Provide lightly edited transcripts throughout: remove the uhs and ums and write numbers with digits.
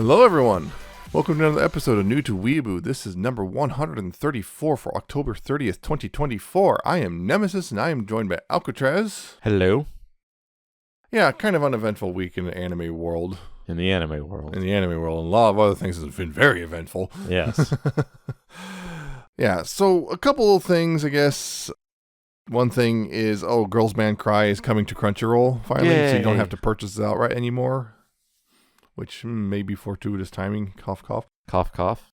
Hello everyone! Welcome to another episode of New to Weeaboo. This is number 134 for October 30th, 2024. I am Nemesis and I am joined by Alcatraz. Hello. Yeah, kind of uneventful week in the anime world. In the anime world. And a lot of other things have been very eventful. Yes. Yeah, so a couple of things, I guess. One thing is, Girls Band Cry is coming to Crunchyroll finally, so you don't have to purchase it outright anymore. Which may be fortuitous timing. Cough, cough. Cough, cough.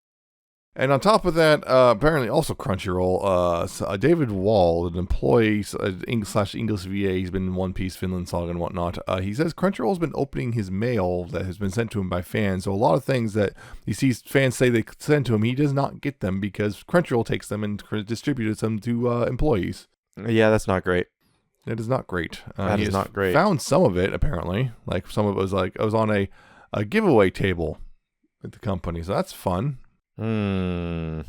And on top of that, apparently also Crunchyroll, David Wall, an employee / English VA, he's been in One Piece, Finland Saga, and whatnot. He says Crunchyroll's been opening his mail that has been sent to him by fans. So a lot of things that he sees fans say they send to him, he does not get them because Crunchyroll takes them and distributes them to employees. Yeah, that's not great. It is not great. That is not great. Found some of it, apparently. Like, some of it was I was on a giveaway table at the company, so that's fun. Yeah,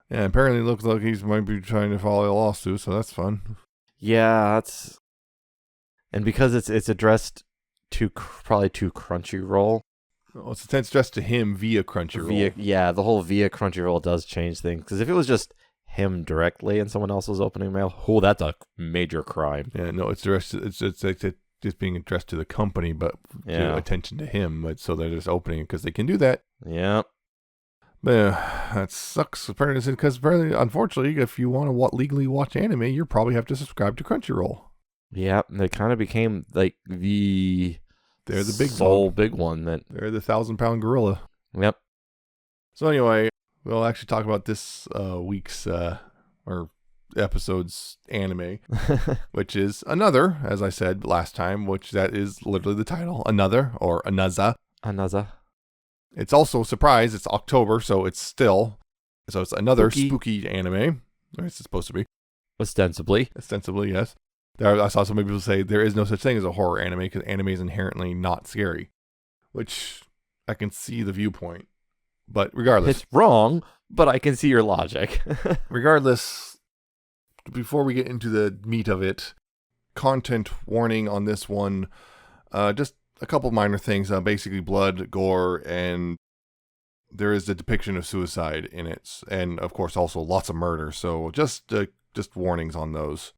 apparently it looks like he might be trying to file a lawsuit, so that's fun. Yeah, that's... And because it's addressed to probably to Crunchyroll. Well, it's addressed to him via Crunchyroll. The whole via Crunchyroll does change things. Because if it was just him directly and someone else was opening mail, that's a major crime. Yeah, no, it's just being addressed to the company, but to attention to him. But so they're just opening it because they can do that. Yeah. But that sucks. Apparently, because unfortunately, if you want to legally watch anime, you probably have to subscribe to Crunchyroll. Yeah, they kind of became like they're the big one. They're the 1,000-pound gorilla. Yep. So anyway, we'll actually talk about this week's or episode's anime, which is Another, as I said last time, which that is literally the title, Another or Anaza. Anaza. It's also, surprise, it's October, so it's another spooky anime. Or it's supposed to be. Ostensibly, yes. I saw some people say there is no such thing as a horror anime because anime is inherently not scary, which I can see the viewpoint. But regardless. It's wrong, but I can see your logic. Regardless, before we get into the meat of it, content warning on this one, just a couple minor things, basically blood, gore, and there is the depiction of suicide in it, and of course also lots of murder, so just warnings on those.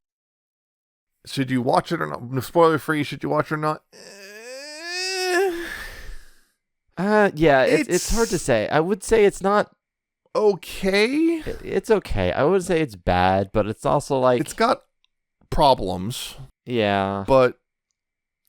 Should you watch it or not? Spoiler free, should you watch it or not? Yeah, it's hard to say. I would say it's not okay. It's okay. I would say it's bad, but it's also like... It's got problems. Yeah. But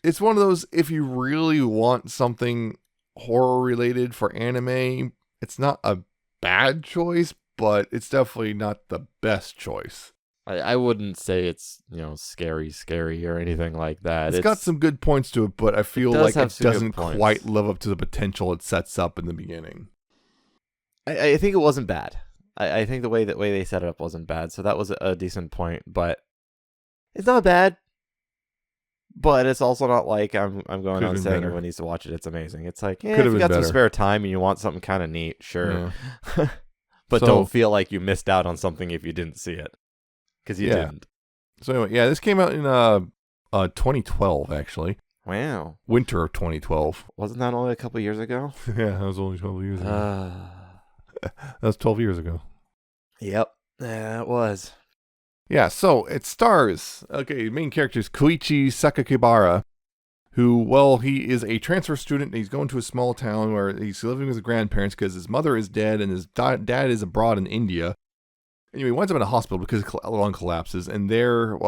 it's one of those, if you really want something horror-related for anime, it's not a bad choice, but it's definitely not the best choice. I wouldn't say it's, scary or anything like that. It's got some good points to it, but I feel like it doesn't quite live up to the potential it sets up in the beginning. I think it wasn't bad. I think the way they set it up wasn't bad, so that was a decent point, but it's not bad. But it's also not like I'm going on saying everyone needs to watch it. It's amazing. It's like, if you got some spare time and you want something kind of neat, sure. Yeah. But don't feel like you missed out on something if you didn't see it. Because you didn't. So anyway, this came out in 2012, actually. Wow. Winter of 2012. Wasn't that only a couple years ago? Yeah, that was only 12 years ago. That was 12 years ago. Yep. Yeah, it was. Yeah, so it stars, the main character is Koichi Sakakibara, who, he is a transfer student, and he's going to a small town where he's living with his grandparents because his mother is dead and his dad is abroad in India. Anyway, he winds up in a hospital because his lung collapses, and there,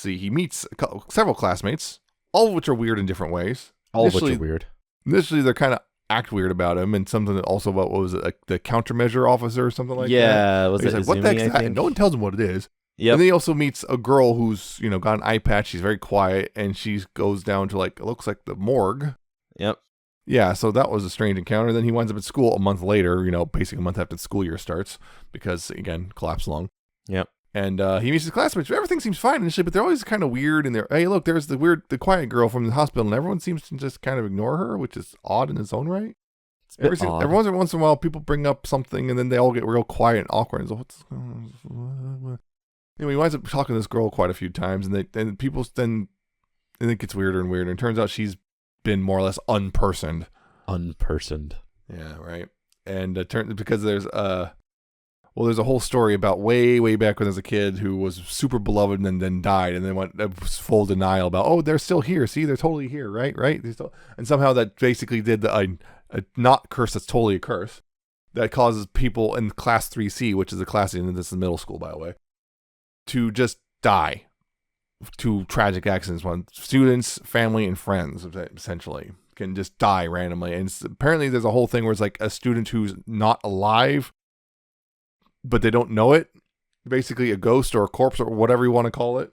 he meets several classmates, all of which are weird in different ways. All of which are weird. Initially, they're kind of act weird about him, and something also about, what was it, like the countermeasure officer or something like that? Yeah, was it like, what the heck is that? And no one tells him what it is. Yep. And then he also meets a girl who's, got an eye patch. She's very quiet, and she goes down to, it looks like the morgue. Yep. Yeah, so that was a strange encounter. Then he winds up at school a month later, basically a month after the school year starts, because, again, collapsed lung. Yep. And he meets his classmates. Everything seems fine initially, but they're always kind of weird. And hey, look, there's the quiet girl from the hospital, and everyone seems to just kind of ignore her, which is odd in its own right. Every once in a while, people bring up something, and then they all get real quiet and awkward. And so, what's going on? Anyway, he winds up talking to this girl quite a few times, and it gets weirder and weirder. And it turns out she's been more or less unpersoned. unpersoned. Yeah, right. And because there's a whole story about way back when there was a kid who was super beloved and then died, and then went full denial about, oh, they're still here. See, they're totally here, right? And somehow that basically did a not curse that's totally a curse that causes people in class 3C, which is a class, and this is middle school, by the way, to just die to tragic accidents. When students, family, and friends essentially can just die randomly. And apparently there's a whole thing where it's like a student who's not alive, but they don't know it. Basically a ghost or a corpse or whatever you want to call it.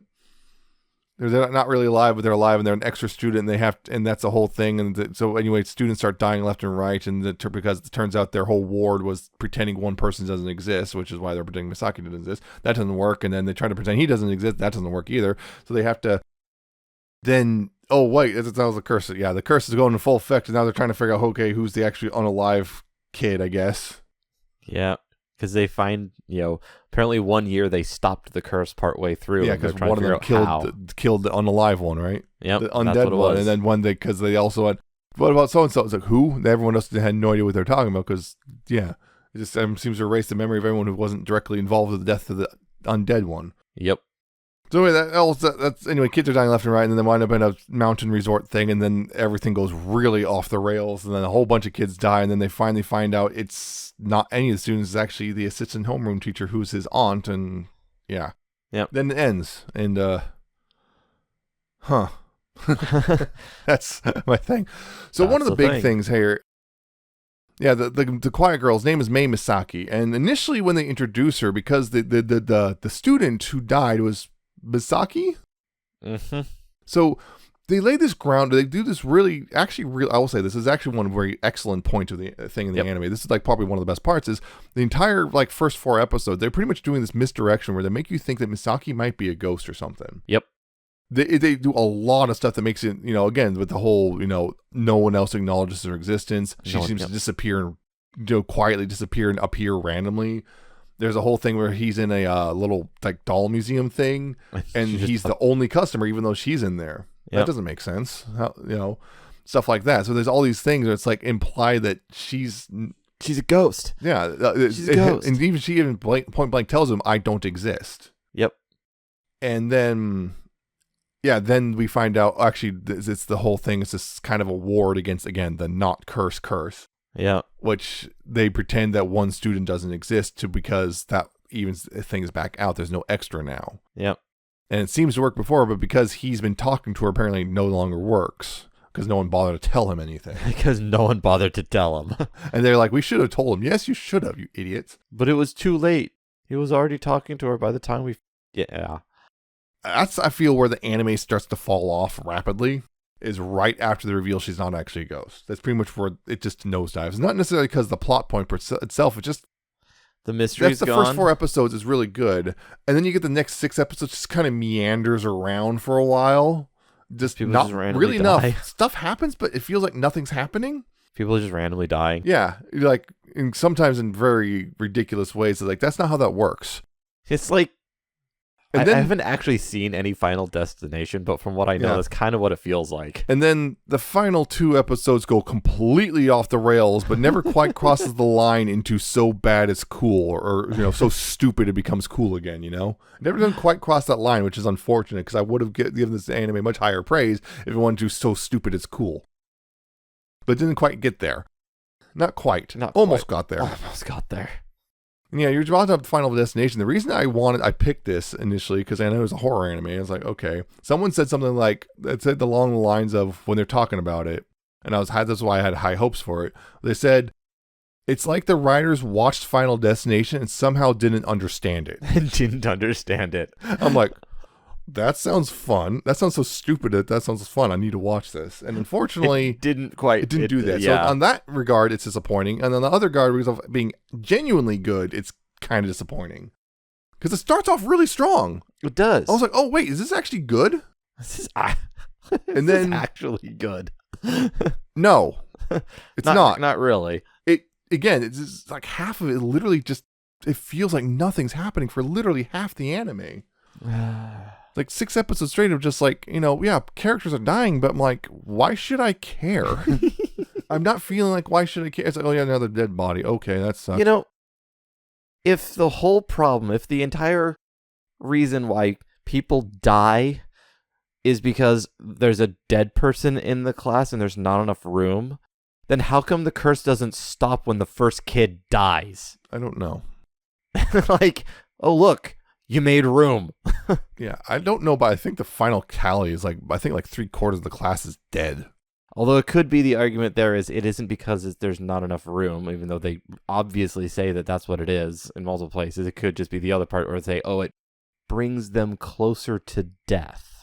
They're not really alive, but they're alive, and they're an extra student, and and that's the whole thing. And so anyway, students start dying left and right, and because it turns out their whole ward was pretending one person doesn't exist, which is why they're pretending Misaki doesn't exist. That doesn't work, and then they try to pretend he doesn't exist. That doesn't work either. So they have to then, oh wait, that was the curse. Yeah, the curse is going into full effect, and now they're trying to figure out, okay, who's the actually unalive kid, I guess. Yeah. Because they find, apparently 1 year they stopped the curse partway through. Yeah, because one of them killed the unalive one, right? Yep, the undead one. And then because they also had, what about so-and-so? It's like, who? Everyone else had no idea what they're talking about because, yeah, it just seems to erase the memory of everyone who wasn't directly involved with the death of the undead one. Yep. So anyway, kids are dying left and right, and then they wind up in a mountain resort thing, and then everything goes really off the rails, and then a whole bunch of kids die, and then they finally find out it's not any of the students, it's actually the assistant homeroom teacher who's his aunt, and yeah. Yep. Then it ends, and that's my thing. So one of the big things here, yeah, the quiet girl's name is Mei Misaki, and initially when they introduce her, because the student who died was Misaki. Mm-hmm. So they lay this ground. They do this really. I will say this is actually one very excellent point of the thing in the anime. This is like probably one of the best parts. Is the entire like first 4 episodes. They're pretty much doing this misdirection where they make you think that Misaki might be a ghost or something. Yep. They do a lot of stuff that makes it, again, with the whole, no one else acknowledges her existence. She seems to disappear and quietly disappear and appear randomly. There's a whole thing where he's in a little like doll museum thing, and he's the only customer, even though she's in there. Yep. That doesn't make sense. Stuff like that. So there's all these things where it's like implied that she's a ghost. Yeah, she's a ghost, and even she point blank tells him, "I don't exist." Yep. And then, then we find out actually it's the whole thing. It's this kind of a ward against, again, the not curse. Yeah. Which they pretend that one student doesn't exist because that evens things back out. There's no extra now. Yep. And it seems to work before, but because he's been talking to her, apparently no longer works because no one bothered to tell him anything. Because no one bothered to tell him. And they're like, we should have told him. Yes, you should have, you idiots. But it was too late. He was already talking to her by the time we... Yeah. That's, I feel, where the anime starts to fall off rapidly. Is right after the reveal she's not actually a ghost. That's pretty much where it just nosedives. Not necessarily because the plot point itself, it's just the mystery's gone. First 4 episodes is really good, and then you get the next 6 episodes just kind of meanders around for a while. Just people not just really enough stuff happens, but it feels like nothing's happening. People are just randomly dying. Yeah, like sometimes in very ridiculous ways. Like that's not how that works. It's like. I haven't actually seen any Final Destination, but from what I know, that's kind of what it feels like. And then the final 2 episodes go completely off the rails, but never quite crosses the line into so bad it's cool, or so stupid it becomes cool again. Never done quite cross that line, which is unfortunate because I would have given this anime much higher praise if it went to so stupid it's cool, but it didn't quite get there. Not quite. Almost got there. Almost got there. Yeah, you're about to have the Final Destination. The reason I picked this initially, because I know it was a horror anime. I was like, okay. Someone said something like, it said along the lines of when they're talking about it, and that's why I had high hopes for it. They said, it's like the writers watched Final Destination and somehow didn't understand it. I'm like, that sounds fun. That sounds so stupid. That sounds fun. I need to watch this. And unfortunately, it didn't do that. Yeah. So on that regard, it's disappointing. And on the other regard, of being genuinely good, it's kind of disappointing. Because it starts off really strong. It does. I was like, oh, wait, is this actually good? This is actually good. No, it's not. Not really. It's just like half of it literally just, it feels like nothing's happening for literally half the anime. Like 6 episodes straight of just like, characters are dying, but I'm like, why should I care? I'm not feeling like, why should I care? It's like, oh yeah, another dead body. Okay, that sucks. You know, if the whole problem, if the entire reason why people die is because there's a dead person in the class and there's not enough room, then how come the curse doesn't stop when the first kid dies? I don't know. Like, oh look, you made room. Yeah, I don't know, but I think the final tally is like, I think like 3/4 of the class is dead. Although it could be the argument there is it isn't because there's not enough room, even though they obviously say that that's what it is in multiple places. It could just be the other part where they say, oh, it brings them closer to death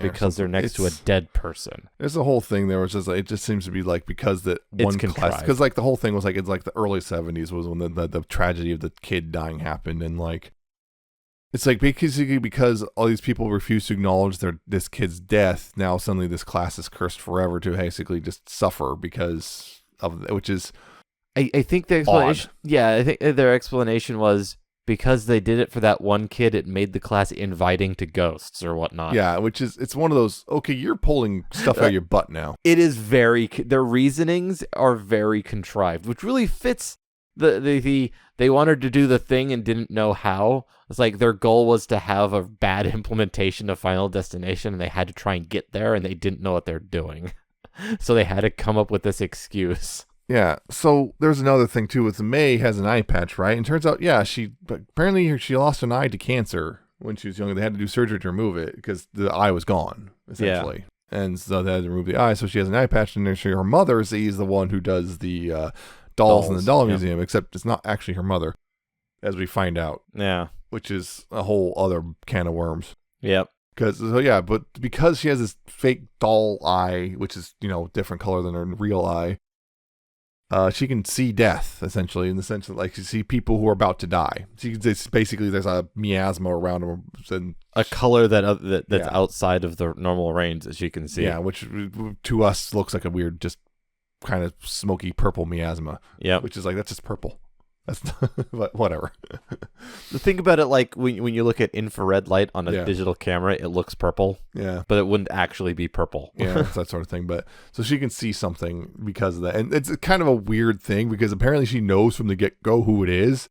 because they're next to a dead person. There's a whole thing there, which is like, it just seems to be like because that one class, because like the whole thing was like, it's like the early 70s was when the tragedy of the kid dying happened, and like it's like basically because all these people refuse to acknowledge this kid's death, now suddenly this class is cursed forever to basically just suffer because of, which is I think the explanation, I think their explanation was because they did it for that one kid, it made the class inviting to ghosts or whatnot. Yeah, which is, it's one of those, okay, you're pulling stuff out of your butt now. It is their reasonings are very contrived, which really fits the they wanted to do the thing and didn't know how. It's like their goal was to have a bad implementation of Final Destination, and they had to try and get there, and they didn't know what they're doing. So they had to come up with this excuse. Yeah, so there's another thing too with May has an eye patch, right? And turns out, yeah, apparently she lost an eye to cancer when she was younger. They had to do surgery to remove it because the eye was gone, essentially. Yeah. And so they had to remove the eye, so she has an eye patch, and her mother sees the one who does the dolls in the doll museum, except it's not actually her mother, as we find out. Yeah. Which is a whole other can of worms. Yep. But because she has this fake doll eye, which is, different color than her real eye, she can see death, essentially, in the sense that, like, she see people who are about to die. It's basically, there's a miasma around them. And a color that's outside of the normal range that she can see. Yeah, which to us looks like a weird, just kind of smoky purple miasma. Yeah. Which is like, that's just purple. That's but whatever. Think about it like when you look at infrared light on a digital camera, it looks purple. Yeah. But it wouldn't actually be purple. Yeah, it's that sort of thing. But so she can see something because of that. And it's kind of a weird thing because apparently she knows from the get-go who it is.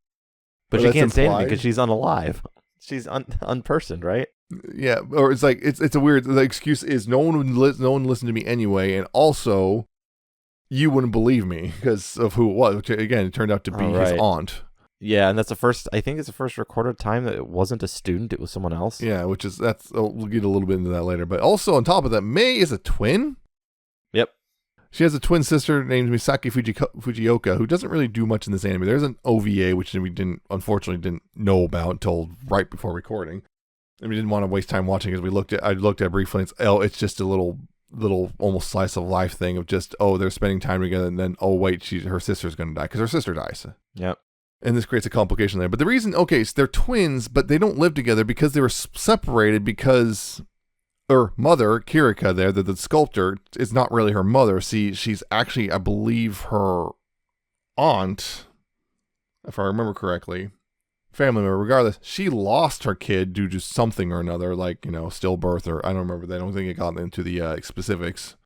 But she can't say anything because she's unalive. She's unpersoned, right? Yeah. Or it's like, it's a weird, the excuse is no one listened to me anyway. And also, you wouldn't believe me because of who it was, which again, it turned out to be his aunt. Yeah, and I think it's the first recorded time that it wasn't a student, it was someone else. Yeah, we'll get a little bit into that later. But also on top of that, May is a twin. Yep. She has a twin sister named Misaki Fujioka, who doesn't really do much in this anime. There's an OVA, which we unfortunately didn't know about until right before recording. And we didn't want to waste time watching because I looked at it briefly and it's just a little almost slice of life thing of just, they're spending time together, and then, wait, her sister's going to die because her sister dies. Yep. And this creates a complication there. But the reason, so they're twins, but they don't live together because they were separated because her mother, Kirika there, the sculptor, is not really her mother. See, she's actually, I believe, her aunt, if I remember correctly. Family member. Regardless, she lost her kid due to something or another, like, stillbirth, or I don't remember. I don't think it got into the specifics.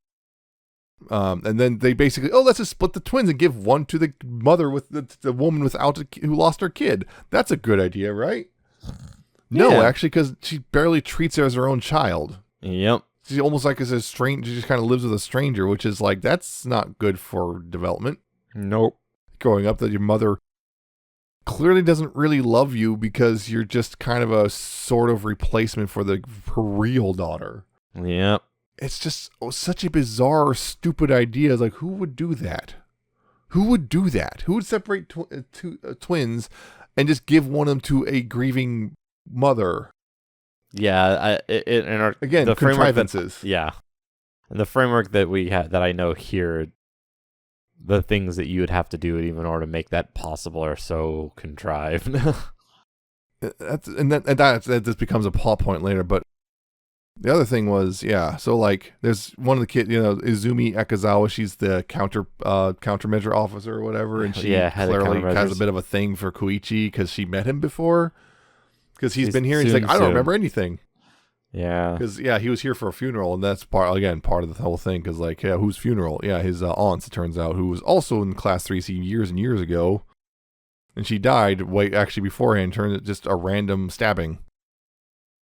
And then they basically, let's just split the twins and give one to the mother with the woman who lost her kid. That's a good idea, right? No, actually, because she barely treats her as her own child. Yep. She's almost like as a stranger. She just kind of lives with a stranger, which is like, that's not good for development. Nope. Growing up, that your mother clearly doesn't really love you because you're just kind of a sort of replacement for her real daughter. Yep. It's just such a bizarre, stupid idea. It's like, who would do that? Who would do that? Who would separate twins and just give one of them to a grieving mother? Yeah. Again, the contrivances. And the framework that we had, that I know here, the things that you would have to do in order to make that possible are so contrived. That just becomes a plot point later. But the other thing was, so like there's one of the kids, Izumi Ekazawa, she's the countermeasure officer or whatever, and she clearly has a bit of a thing for Koichi because she met him before. Because he's been here and he's like, I don't remember anything. Yeah. Because he was here for a funeral, and that's part of the whole thing. Because like, yeah, whose funeral? Yeah, his aunt's. It turns out, who was also in Class 3C years and years ago, and she died actually beforehand. Turned it just a random stabbing.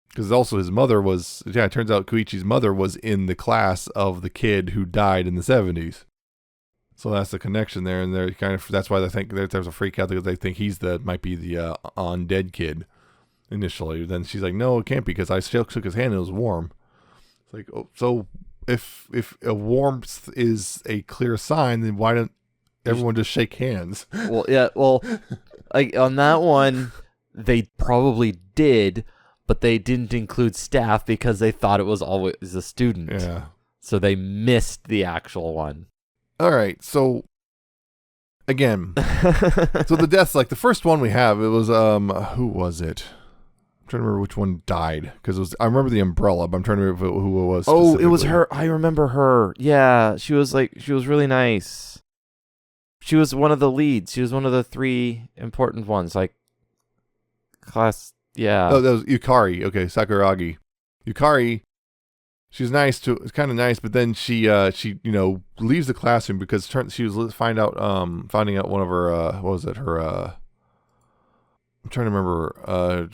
Because also his mother was. Yeah, it turns out Koichi's mother was in the class of the kid who died in the 70s. So that's the connection there, and they're that's why they think there's a freak out because they think might be the undead kid. Initially, then she's like, no, it can't be because I still shook his hand and it was warm. It's like, oh, so if a warmth is a clear sign, then why don't everyone just shake hands? Well, yeah, on that one, they probably did, but they didn't include staff because they thought it was always a student. Yeah. So they missed the actual one. All right, so again, so the deaths, like the first one we have, it was who was it? I'm trying to remember which one died because I remember the umbrella, but I'm trying to remember who it was. Oh, it was her. I remember her. Yeah, she was really nice. She was one of the leads. She was one of the 3 important ones, like class. Yeah. Oh, that was Yukari. Okay, Sakuragi. Yukari. She's nice too. It's kind of nice, but then she leaves the classroom because she was finding out one of her what was it, her I'm trying to remember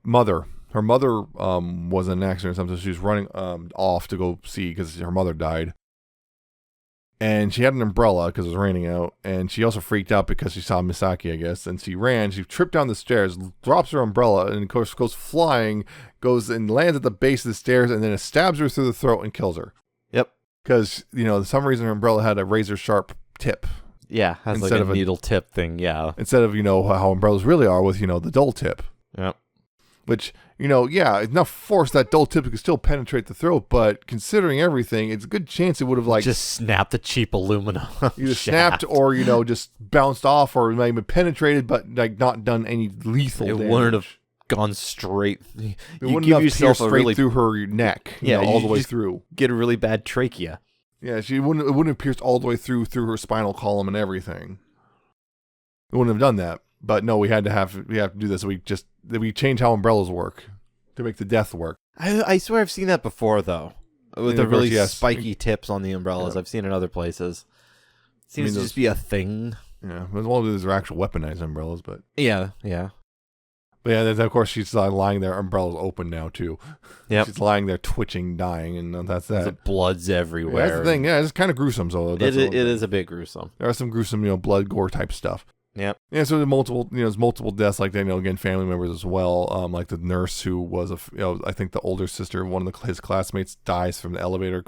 mother. Her mother was in an accident or something. So she was running off to go see because her mother died. And she had an umbrella because it was raining out. And she also freaked out because she saw Misaki, I guess. And she ran. She tripped down the stairs, drops her umbrella, and of course goes flying, goes and lands at the base of the stairs, and then it stabs her through the throat and kills her. Yep. Because, for some reason her umbrella had a razor sharp tip. Yeah, has instead like a needle tip thing, yeah. Instead of, how umbrellas really are with, the dull tip. Yep. Which, enough force that dull tip could still penetrate the throat, but considering everything, it's a good chance it would have just snapped the cheap aluminum. Either snapped or, just bounced off or maybe penetrated, but not done any lethal damage. It wouldn't have gone straight. It wouldn't have pierced straight through her neck, all the way through. Get a really bad trachea. Yeah, it wouldn't have pierced all the way through her spinal column and everything. It wouldn't have done that. But no, we have to do this. We change how umbrellas work to make the death work. I swear I've seen that before though, with the really spiky tips on the umbrellas. Yeah. I've seen it in other places. Seems to just be a thing. Yeah, as well as these are actual weaponized umbrellas, but yeah. But yeah, then of course she's lying there, umbrellas open now too. Yeah, she's lying there twitching, dying, and that's that. The blood's everywhere. Yeah, that's the thing. Yeah, it's kind of gruesome. So it is a bit gruesome. There are some gruesome, blood gore type stuff. Yep. Yeah, so there's multiple deaths like that. Again, family members as well. Like the nurse who was I think the older sister of one of his classmates dies from the elevator.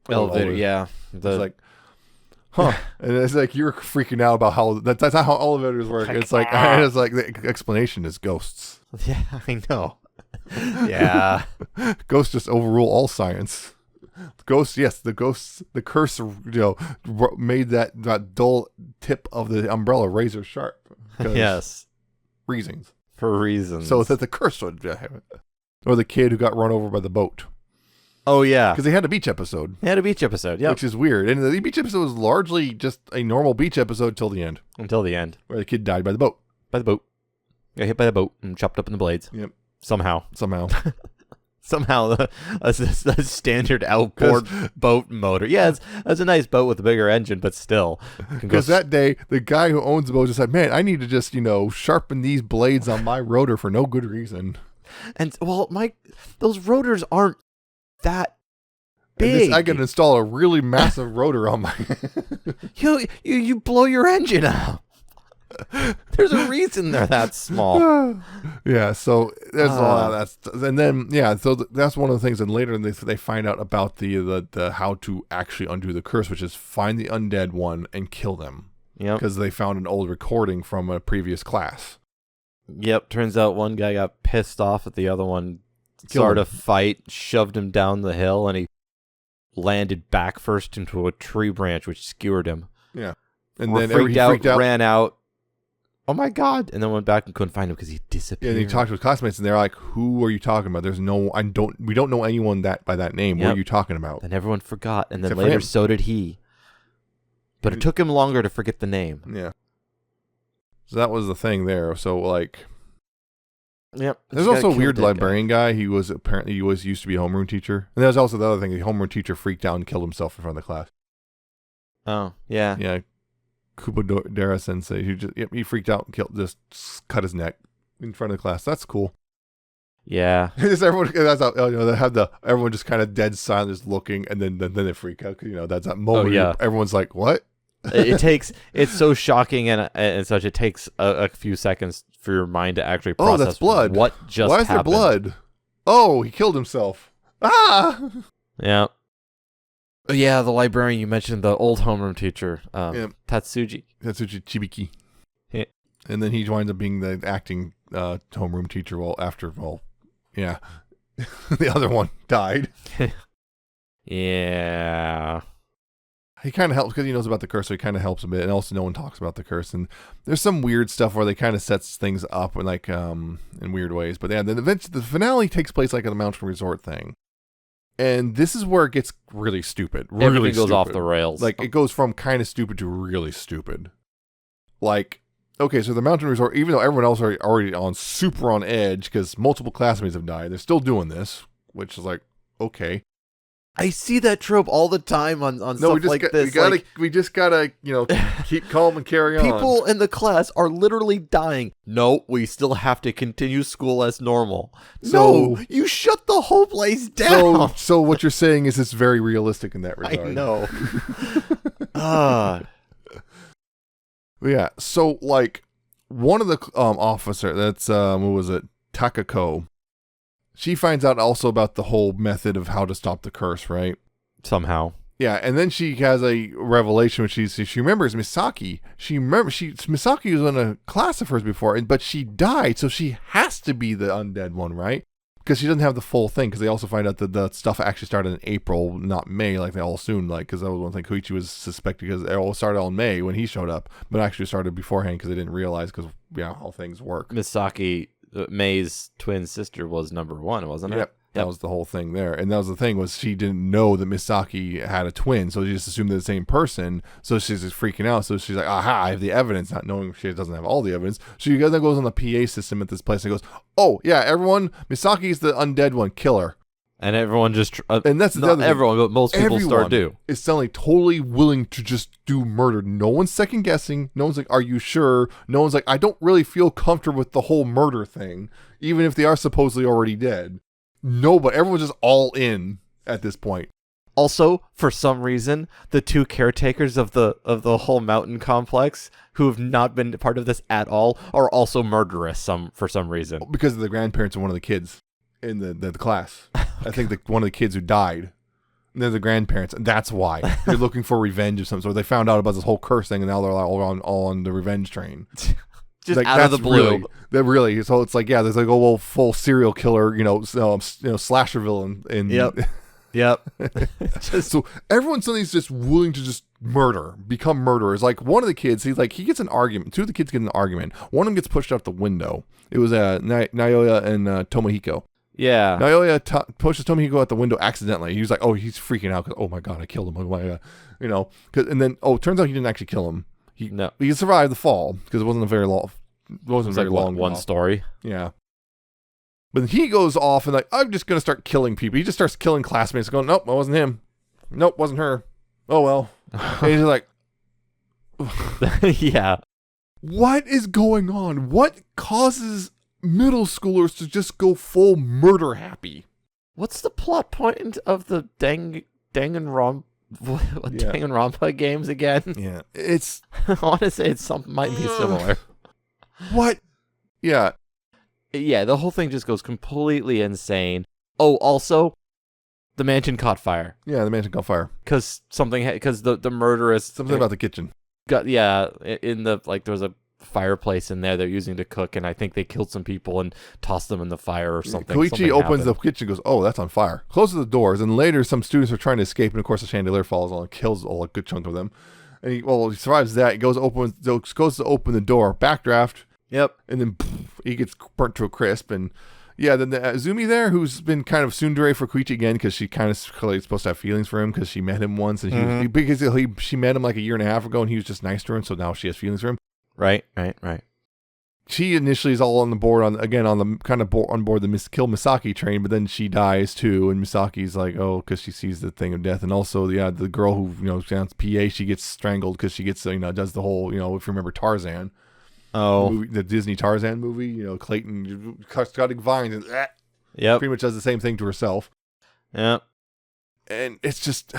Elevator, yeah. It's like, huh? And it's like you're freaking out about how that's not how elevators work. It's like the explanation is ghosts. Yeah, I know. Yeah, ghosts just overrule all science. Ghosts, yes, the curse, made that dull tip of the umbrella razor sharp. Yes, reasons. For reasons. So that the curse would have it. Or the kid who got run over by the boat. Oh yeah, because they had a beach episode. Yeah, which is weird. And the beach episode was largely just a normal beach episode till the end. Until the end, where the kid died by the boat. Got hit by the boat and chopped up in the blades. Yep. Somehow. Somehow a standard outboard boat motor. Yeah, it's a nice boat with a bigger engine, but still. Because that day, the guy who owns the boat just said, man, I need to just, sharpen these blades on my rotor for no good reason. And, those rotors aren't that big. I can install a really massive rotor on my... you blow your engine out. There's a reason they're that small. Yeah, so there's a lot of that. And then, so that's one of the things. And later they find out about the how to actually undo the curse, which is find the undead one and kill them. Yep. Because they found an old recording from a previous class. Yep, turns out one guy got pissed off at the other one, started a fight, shoved him down the hill, and he landed back first into a tree branch, which skewered him. Yeah. And then he freaked out, ran out. Oh my God! And then went back and couldn't find him because he disappeared. Yeah, and he talked to his classmates, and they're like, "Who are you talking about? We don't know anyone by that name. Yep. What are you talking about?" And everyone forgot, and then later so did he. But it took him longer to forget the name. Yeah. So that was the thing there. So Yep. There's also a weird librarian guy. He was used to be a homeroom teacher. And there's also the other thing. The homeroom teacher freaked out and killed himself in front of the class. Oh, yeah. Yeah. Kubodera Sensei. He freaked out and just cut his neck in front of the class. That's cool. Yeah. Everyone just kind of dead silent, just looking, and then they freak out. That's that moment. Oh, yeah. Everyone's like, "What?" It's so shocking and such. It takes a few seconds for your mind to actually process. Oh, that's blood. What just Why is happened. there blood? Oh, he killed himself. Ah. Yeah. Yeah, the librarian you mentioned, the old homeroom teacher, Tatsuji Chibiki. Yeah. And then he winds up being the acting homeroom teacher. Yeah, the other one died. Yeah. He kind of helps because he knows about the curse, so he kind of helps a bit. And also, no one talks about the curse. And there's some weird stuff where they kind of sets things up in weird ways. But yeah, the finale takes place like at a mountain resort thing. And this is where it gets really stupid. Everything goes off the rails. Like, it goes from kind of stupid to really stupid. Like, okay, so the mountain resort, even though everyone else are already super on edge because multiple classmates have died, they're still doing this, which is like, okay. I see that trope all the time on stuff like this. We just gotta, keep calm and carry on. People in the class are literally dying. No, we still have to continue school as normal. No, you shut the whole place down. So what you're saying is it's very realistic in that regard. I know. Yeah. So like one of the officer, that's what was it, Takako. She finds out also about the whole method of how to stop the curse, Somehow. Yeah, and then she has a revelation when she remembers Misaki. Misaki was in a class of hers before, but she died, so she has to be the undead one, right? Because she doesn't have the full thing, because they also find out that the stuff actually started in April, not May, like they all assumed, because that was one thing Koichi was suspecting, because it all started on May when he showed up, but actually started beforehand because they didn't realize, because, how things work. Misaki, May's twin sister, was number 1, wasn't it? Yep. That was the whole thing there. And that was the thing, was she didn't know that Misaki had a twin, so she just assumed they're the same person. So she's just freaking out. So she's like, aha, I have the evidence, not knowing she doesn't have all the evidence. She then goes on the PA system at this place and goes, oh, yeah, everyone, Misaki's the undead one, kill her. And everyone just... and that's not everyone, but most people start do. Is suddenly totally willing to just do murder. No one's second guessing. No one's like, are you sure? No one's like, I don't really feel comfortable with the whole murder thing, even if they are supposedly already dead. No, but everyone's just all in at this point. Also, for some reason, the 2 caretakers of the whole mountain complex, who have not been part of this at all, are also murderous for some reason. Because of the grandparents of one of the kids in the class. I think one of the kids who died. And they're the grandparents, and that's why. They're looking for revenge of some sort. They found out about this whole curse thing, and now they're all on the revenge train. Just like, out of the blue. Really. So it's like, yeah, there's like a full serial killer, slasher villain. Yep. So everyone suddenly is just willing to just become murderers. Like one of the kids, he gets an argument. 2 of the kids get an argument. One of them gets pushed out the window. It was Naoya and Tomohiko. Yeah. Naoya pushes Tomohiko out the window accidentally. He was like, oh, he's freaking out because, oh my God, I killed him. Oh my God. And then, turns out he didn't actually kill him. He survived the fall because it wasn't a very long. It wasn't very long. One story. Yeah. But he goes off and like, I'm just gonna start killing people. He just starts killing classmates. Going, nope, it wasn't him. Nope, wasn't her. Oh well. And he's like, yeah. What is going on? What causes middle schoolers to just go full murder happy? What's the plot point of the Danganronpa games again? Yeah, it's. I want to say might be similar. What? Yeah. Yeah, the whole thing just goes completely insane. Oh, also, the mansion caught fire. Yeah, the mansion caught fire. Because the murderous... Something about the kitchen. In the, there was a fireplace in there they're using to cook, and I think they killed some people and tossed them in the fire or something. Koichi opens the kitchen and goes, oh, that's on fire. Closes the doors, and later some students are trying to escape, and of course the chandelier falls on and kills a good chunk of them. And he survives that. He goes to open the door. Backdraft. Yep. And then he gets burnt to a crisp. And yeah, then the Azumi there, who's been kind of tsundere for Koichi again, because she kind of clearly supposed to have feelings for him because she met him once, and she met him like a year and a half ago, and he was just nice to her, and so now she has feelings for him. Right. she initially is all on the board on the kind of on board the kill Misaki train, but then she dies too, and Misaki's like, oh, because she sees the thing of death, and also the girl who sounds PA, she gets strangled because she gets does the whole if you remember Tarzan, the Disney Tarzan movie, Clayton cutting vines and pretty much does the same thing to herself. Yep. And it's just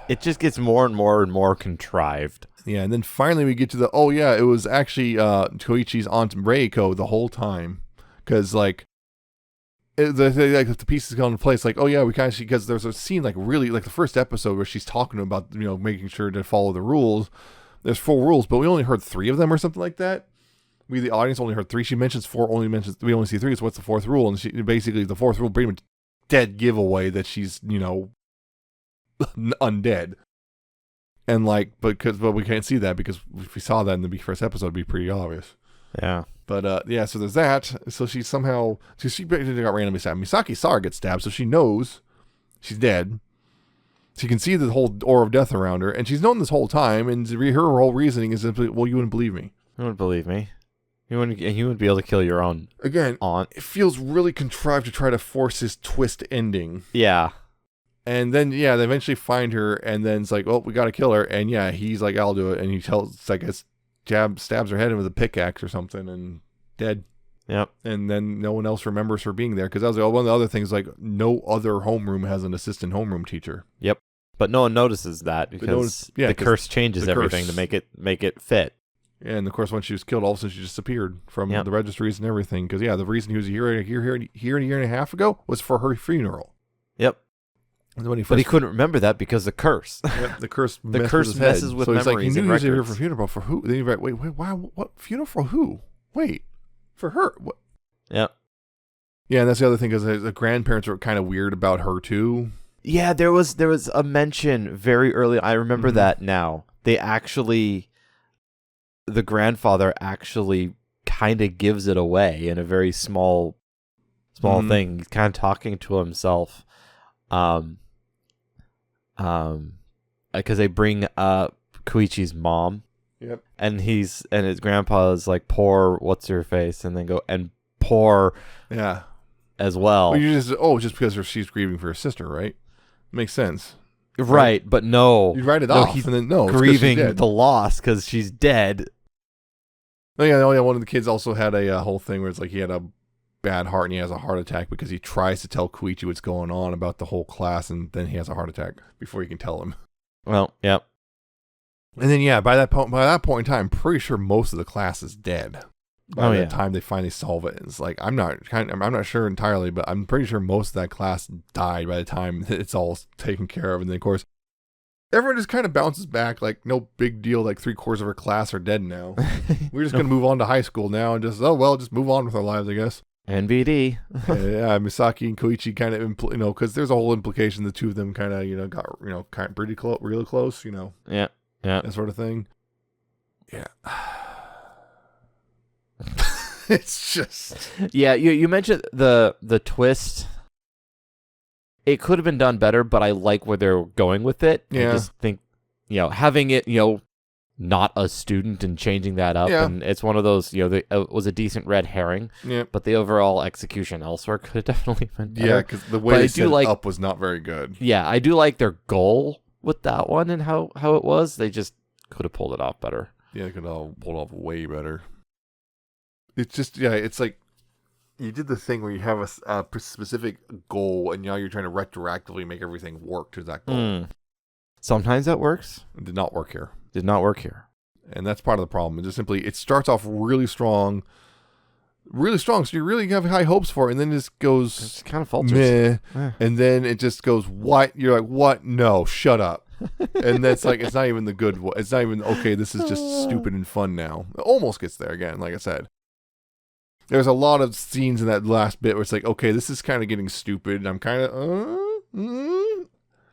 it just gets more and more and more contrived. Yeah, and then finally we get to it was actually Koichi's Aunt Reiko the whole time. Because, the pieces go into place, we kind of, because there's a scene, really, the first episode where she's talking about, making sure to follow the rules. There's 4 rules, but we only heard 3 of them or something like that. We, the audience, only heard 3. She mentions 4, we only see 3, so what's the 4th rule? And basically, the 4th rule, pretty much dead giveaway that she's, undead. And but we can't see that because if we saw that in the first episode, it'd be pretty obvious. Yeah. But so there's that. So she basically got randomly stabbed. Misaki saw her get stabbed, so she knows she's dead. She can see the whole aura of death around her, and she's known this whole time. And her whole reasoning is simply, well, you wouldn't believe me. You wouldn't believe me. You wouldn't be able to kill your own aunt. It feels really contrived to try to force this twist ending. Yeah. And then, they eventually find her, and then it's like, oh, we got to kill her. And he's like, I'll do it. And he stabs her head in with a pickaxe or something, and dead. Yep. And then no one else remembers her being there. Because that was one of the other things, no other homeroom has an assistant homeroom teacher. Yep. But no one notices that because the curse changes everything to make it fit. And of course, when she was killed, all of a sudden she disappeared from the registries and everything. Because, the reason he was here a year and a half ago was for her funeral. Yep. But he couldn't remember that because the curse. Yep, the curse messes with so memories. He's like, he knew and he was records. here for funeral, but for who? Then he's like, wait, why? What funeral for who? Wait, for her? What? Yep. Yeah, and that's the other thing, because the grandparents were kind of weird about her too. Yeah, there was a mention very early. I remember that now. The grandfather actually kind of gives it away in a very small thing. He's kind of talking to himself. Because they bring up Koichi's mom. Yep. And his grandpa is like, poor what's her face, and then go and poor as well. Just because she's grieving for her sister, right? Makes sense. Right, but no. You write it off, he's and then grieving the loss because she's dead. Oh yeah, one of the kids also had a whole thing where it's like he had a bad heart and he has a heart attack because he tries to tell Koichi what's going on about the whole class, and then he has a heart attack before he can tell him. Well, yep. And then by that point in time, I'm pretty sure most of the class is dead. By the time they finally solve it, it's like I'm not sure entirely, but I'm pretty sure most of that class died by the time it's all taken care of. And then of course, everyone just kind of bounces back, like no big deal. Like 3/4 of our class are dead now. We're just gonna move on to high school now and just move on with our lives, I guess. NBD. Misaki and Koichi kind of because there's a whole implication the two of them kind of got kind of pretty close, really close, Yeah, that sort of thing. Yeah. It's just you mentioned the twist. It could have been done better, but I like where they're going with it. Yeah. I just think having it not a student and changing that up, and it's one of those it was a decent red herring. Yeah. But the overall execution elsewhere could have definitely been better. Yeah, because the way they set it up was not very good. Yeah, I do like their goal with that one and how it was. They just could have pulled it off better. Yeah, they could have pulled it off way better. It's just, it's like you did the thing where you have a specific goal, and now you're trying to retroactively make everything work to that goal. Sometimes that works. It did not work here. And that's part of the problem. It just simply, it starts off really strong, so you really have high hopes for it, and then it just goes... It just kind of falters. Meh, and then it just goes, what? You're like, what? No, shut up. And that's like, it's not even the good one. It's not even, okay, this is just stupid and fun now. It almost gets there again, like I said. There's a lot of scenes in that last bit where it's like, okay, this is kind of getting stupid, and I'm kind of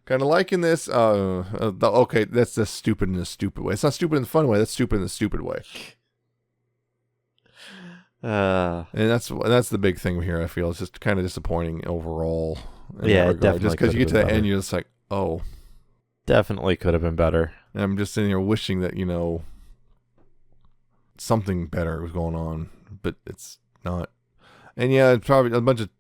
liking this. Okay, that's just stupid in a stupid way. It's not stupid in the fun way. That's stupid in the stupid way. And that's the big thing here. I feel it's just kind of disappointing overall. Definitely. Just because you get to the end, you're just like, oh, definitely could have been better. And I'm just sitting here wishing that something better was going on. but it's not. And yeah, it's probably a bunch of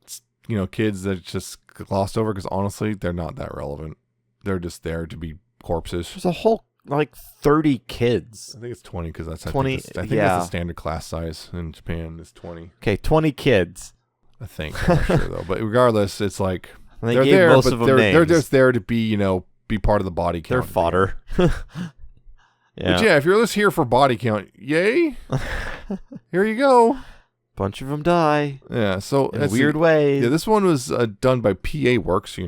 kids that just glossed over because honestly, they're not that relevant. They're just there to be corpses. There's a whole 30 kids. I think it's 20 because that's 20. I think that's the standard class size in Japan is 20. Okay, 20 kids. I think. I'm not sure though, but regardless, it's like And they they're gave there, most but of them they're names. just there to be be part of the body They're count. fodder. But yeah, if you're just here for body count, yay! Here you go. Bunch of them die. Yeah, so In weird ways. Yeah, this one was done by PA Works,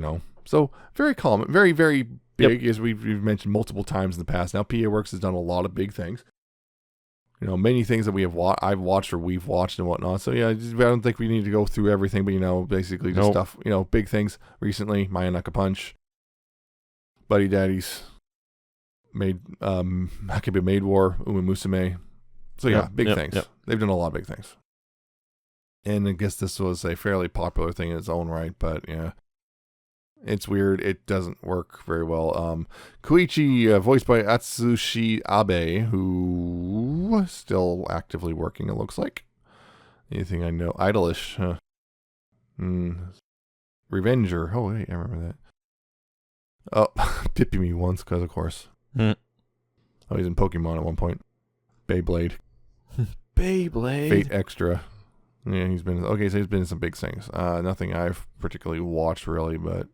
so very common, very very big, as we've mentioned multiple times in the past. Now PA Works has done a lot of big things. Many things that I've watched or we've watched and whatnot. So yeah, I don't think we need to go through everything, but basically just stuff, big things recently. Mayanaka Punch, Buddy Daddies, Hakibe Maid War, Uma Musume. So yeah, big things. Yep. They've done a lot of big things. And I guess this was a fairly popular thing in its own right, but yeah. It's weird. It doesn't work very well. Koichi, voiced by Atsushi Abe, who still actively working, it looks like. Anything I know? Idolish. Revenger. Oh, wait, I remember that. Oh, Pippi Me once, because of course. Oh, he's in Pokemon at one point. Beyblade. Beyblade. Fate Extra. Yeah, he's been in some big things. Nothing I've particularly watched really, but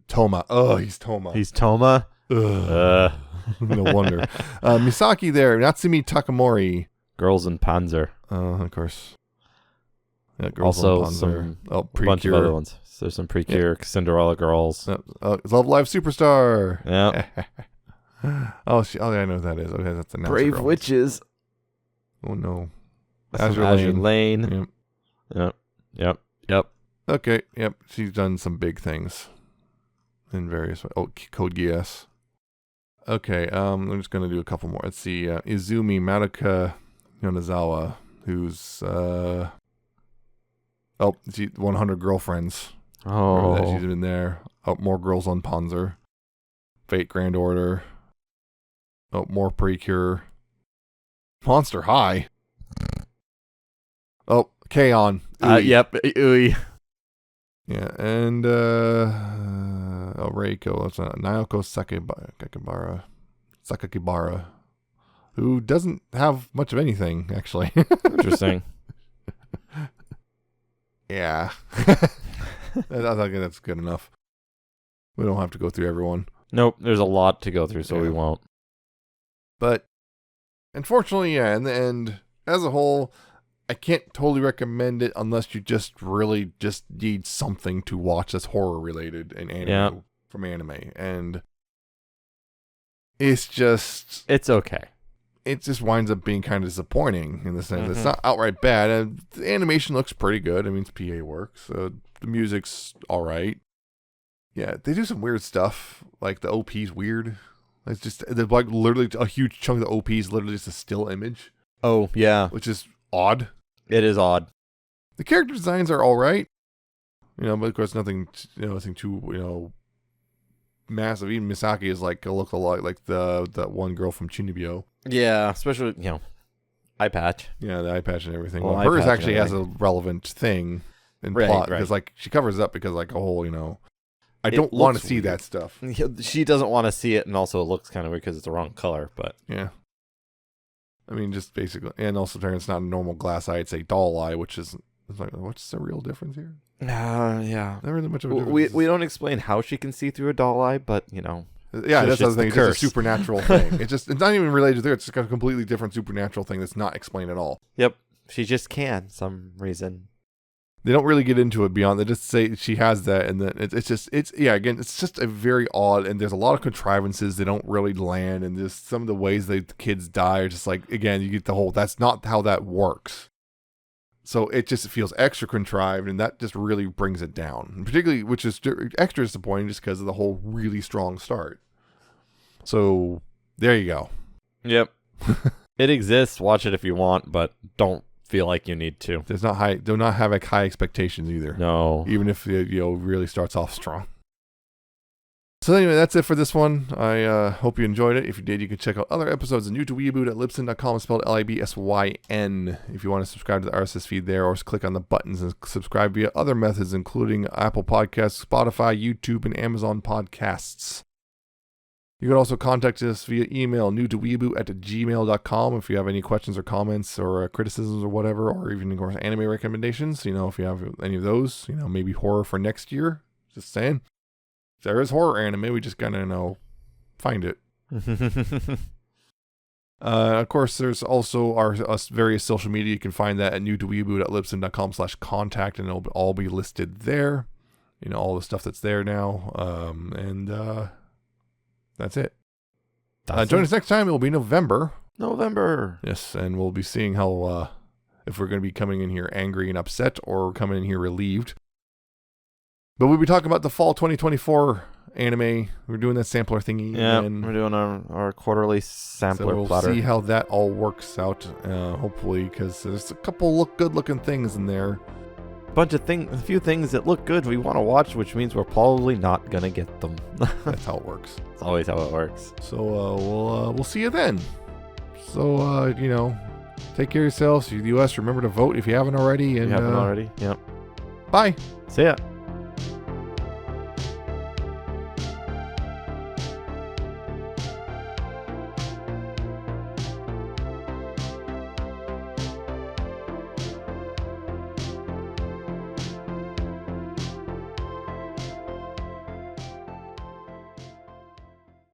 Toma. Oh, he's Toma. He's Toma. No wonder. Misaki there. Natsumi Takamori. Girls in Panzer. Of course. Yeah, Girls also in Panzer. some Precure. bunch of other ones. So there's some Precure, Cinderella Girls. Love Live Superstar. Yeah. I know what that is. Okay, that's the Brave Girls. Witches. Oh no. Azure Lane. Yep. Okay, yep. She's done some big things in various ways. Oh, Code Geass. Okay, I'm just going to do a couple more. Let's see. Izumi Madoka Yonezawa, who's 100 Girlfriends. Oh. That she's been there. More Girls on Panzer. Fate Grand Order. More Precure. Monster High. K-On! Yep. Ooey. Yeah, and Reiko. That's Naoko Sakakibara, who doesn't have much of anything actually. Interesting. Yeah, I think that's good enough. We don't have to go through everyone. Nope, there's a lot to go through, so we won't. But unfortunately, yeah, in the end, as a whole, I can't totally recommend it unless you just really just need something to watch that's horror related and anime from anime. And it's okay. It just winds up being kind of disappointing in the sense it's not outright bad. And the animation looks pretty good. I mean, it's PA Works. The music's all right. Yeah, they do some weird stuff. Like the OP's weird. It's just like literally a huge chunk of the OP is literally just a still image. Oh yeah, which is odd. It is odd. The character designs are all right, but of course nothing too massive. Even Misaki is like look a lot like that one girl from Chunibyo. Yeah, especially eye patch. Yeah, the eye patch and everything. Well, hers actually has a relevant thing in plot because like she covers it up because like a whole I don't want to see that stuff. She doesn't want to see it, and also it looks kind of weird because it's the wrong color. But yeah. I mean, just basically, and also it's not a normal glass eye; it's a doll eye, which is like, what's the real difference here? Yeah, not really much of a difference. We don't explain how she can see through a doll eye, but yeah, that's the thing. It's just a supernatural thing. It's not even related to it. It's just a completely different supernatural thing that's not explained at all. Yep, she just can some reason. They don't really get into it beyond. They just say she has that, and then it's just a very odd. And there's a lot of contrivances they don't really land, and just some of the ways the kids die are just like, again, you get the whole. That's not how that works. So it just feels extra contrived, and that just really brings it down. And particularly, which is extra disappointing, just because of the whole really strong start. So there you go. Yep, it exists. Watch it if you want, but don't feel like you need to. Do not have like high expectations either. No, even if it really starts off strong. So anyway, that's it for this one. I hope you enjoyed it. If you did, you can check out other episodes of New to Weeaboo at libsyn.com, spelled Libsyn. If you want to subscribe to the RSS feed there, or click on the buttons and subscribe via other methods, including Apple Podcasts, Spotify, YouTube, and Amazon Podcasts. You can also contact us via email, newtoweeaboo@gmail.com, if you have any questions or comments or criticisms or whatever, or even, of course, anime recommendations. If you have any of those, maybe horror for next year. Just saying. If there is horror anime, we just gotta, find it. Of course, there's also our various social media. You can find that at newtoweeaboo.libsyn.com/contact, and it'll all be listed there. All the stuff that's there now. And that's it. Join us next time. It will be November. Yes, and we'll be seeing how, if we're going to be coming in here angry and upset, or coming in here relieved. But we'll be talking about the fall 2024 anime. We're doing that sampler thingy. Yeah, we're doing our quarterly sampler we'll platter. See how that all works out, hopefully, because there's a couple good-looking things in there. A few things that look good we want to watch, which means we're probably not going to get them. That's how it works. It's always how it works. So we'll see you then. So, take care of yourselves. The U.S., remember to vote if you haven't already. And, Yep. bye. See ya.